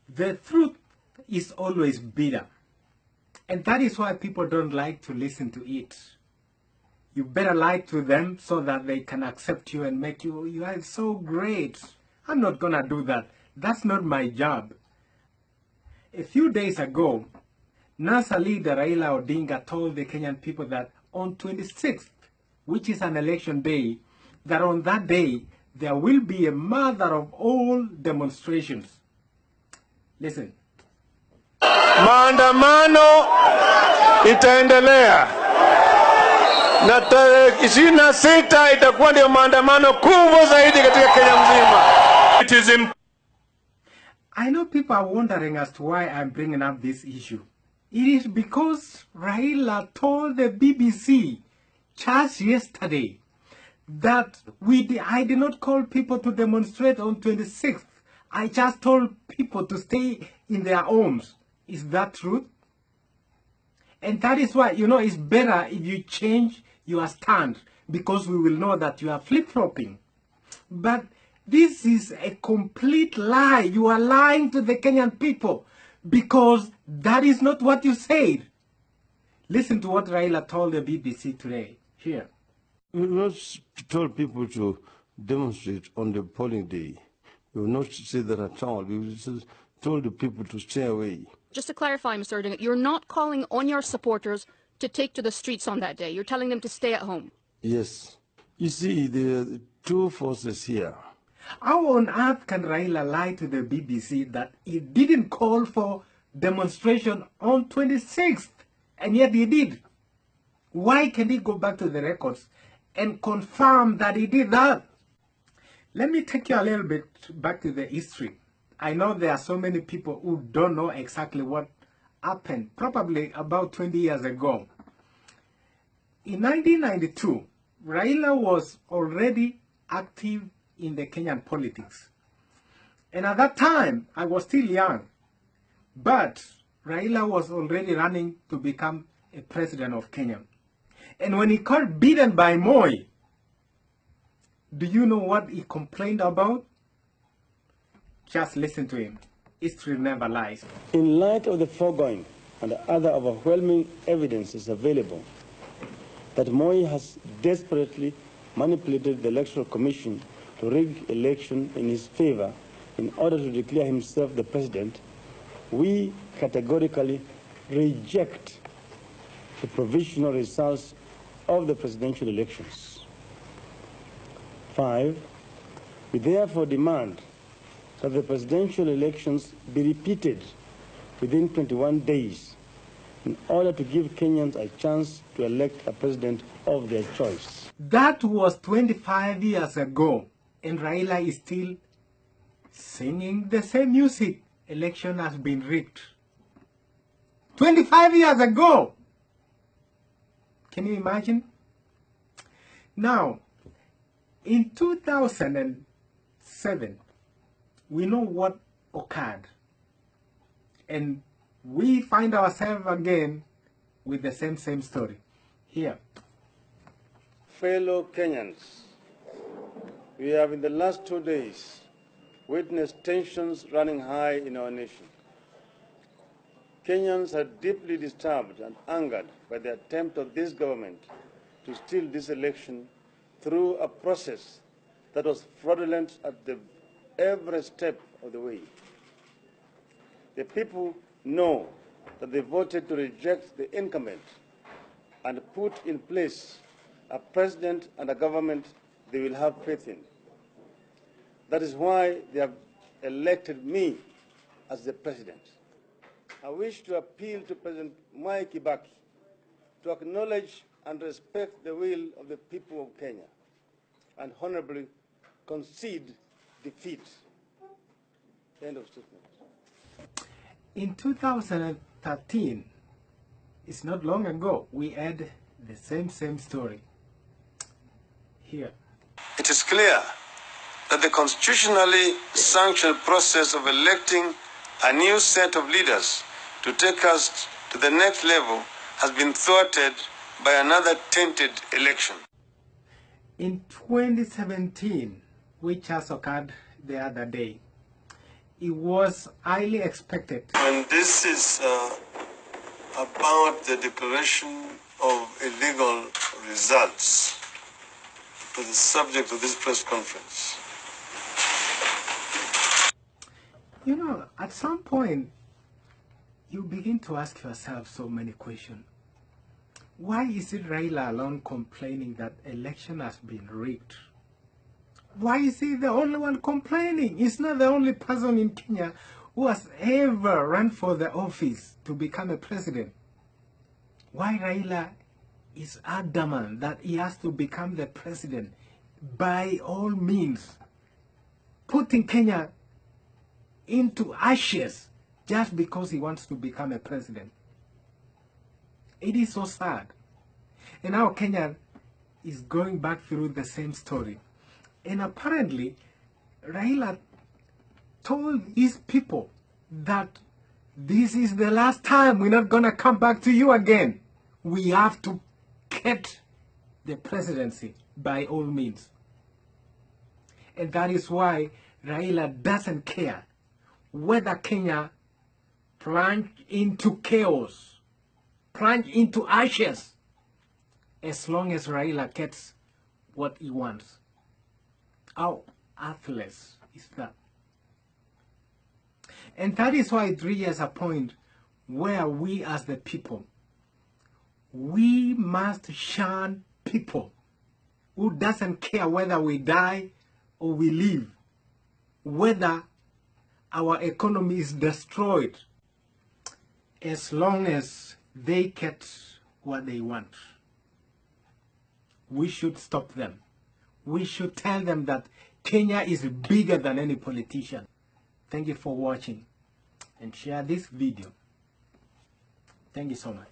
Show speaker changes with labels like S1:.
S1: The truth is always bitter. And that is why people don't like to listen to it. You better lie to them so that they can accept you and make you are so great. I'm not gonna do that. That's not my job. A few days ago, NASA leader Raila Odinga told the Kenyan people that on 26th, which is an election day, that on that day, there will be a mother of all demonstrations. Listen.
S2: Maandamano itaendelea na tarehe 26 itakuwa ndio maandamano kubwa zaidi katika Kenya mzima.
S1: I know people are wondering as to why I'm bringing up this issue. It is because Raila told the BBC just yesterday that I did not call people to demonstrate on 26th. I just told people to stay in their homes. Is that true? And that is why, it's better if you change your stand, because we will know that you are flip-flopping. But this is a complete lie. You are lying to the Kenyan people, because that is not what you said. Listen to what Raila told the BBC today. Here.
S2: We will not tell people to demonstrate on the polling day. We will not say that at all. We will just tell the people to stay away.
S3: Just to clarify, Mr. Odinga, you're not calling on your supporters to take to the streets on that day. You're telling them to stay at home.
S2: Yes. You see, there are two forces here.
S1: How on earth can Raila lie to the BBC that he didn't call for demonstration on 26th, and yet he did? Why can't he go back to the records and confirm that he did that? Let me take you a little bit back to the history. I know there are so many people who don't know exactly what happened, probably about 20 years ago. In 1992, Raila was already active in the Kenyan politics. And at that time, I was still young. But Raila was already running to become a president of Kenya. And when he got beaten by Moi, do you know what he complained about? Just listen to him. History never lies.
S4: In light of the foregoing and other overwhelming evidences available that Moi has desperately manipulated the Electoral Commission to rig election in his favor in order to declare himself the president, we categorically reject the provisional results of the presidential elections. 5, we therefore demand that the presidential elections be repeated within 21 days in order to give Kenyans a chance to elect a president of their choice.
S1: That was 25 years ago, and Raila is still singing the same music. Election has been rigged. 25 years ago! Can you imagine? Now, in 2007, we know what occurred. And we find ourselves again with the same story. Here.
S4: Fellow Kenyans, we have in the last 2 days witnessed tensions running high in our nation. Kenyans are deeply disturbed and angered by the attempt of this government to steal this election through a process that was fraudulent at every step of the way. The people know that they voted to reject the incumbent and put in place a president and a government they will have faith in. That is why they have elected me as the president. I wish to appeal to President Mwai Kibaki to acknowledge and respect the will of the people of Kenya and honorably concede defeat. End of statement.
S1: In 2013, it's not long ago, we had the same story. Here.
S2: It is clear that the constitutionally sanctioned process of electing a new set of leaders to take us to the next level has been thwarted by another tainted election.
S1: In 2017, which has occurred the other day, it was highly expected.
S2: And this is about the declaration of illegal results for the subject of this press conference.
S1: You know, at some point, you begin to ask yourself so many questions. Why is it Raila alone complaining that election has been rigged? Why is he the only one complaining? He's not the only person in Kenya who has ever run for the office to become a president. Why Raila is adamant that he has to become the president by all means, putting Kenya into ashes just because he wants to become a president. It is so sad. And now Kenya is going back through the same story. And apparently, Raila told his people that this is the last time, we're not going to come back to you again. We have to get the presidency by all means. And that is why Raila doesn't care whether Kenya plunge into chaos, plunge into ashes, as long as Raila gets what he wants. How heartless is that? And that is why 3 years a point where we as the people, we must shun people who doesn't care whether we die or we live, whether our economy is destroyed, as long as they get what they want. We should stop them. We should tell them that Kenya is bigger than any politician. Thank you for watching and share this video. Thank you so much.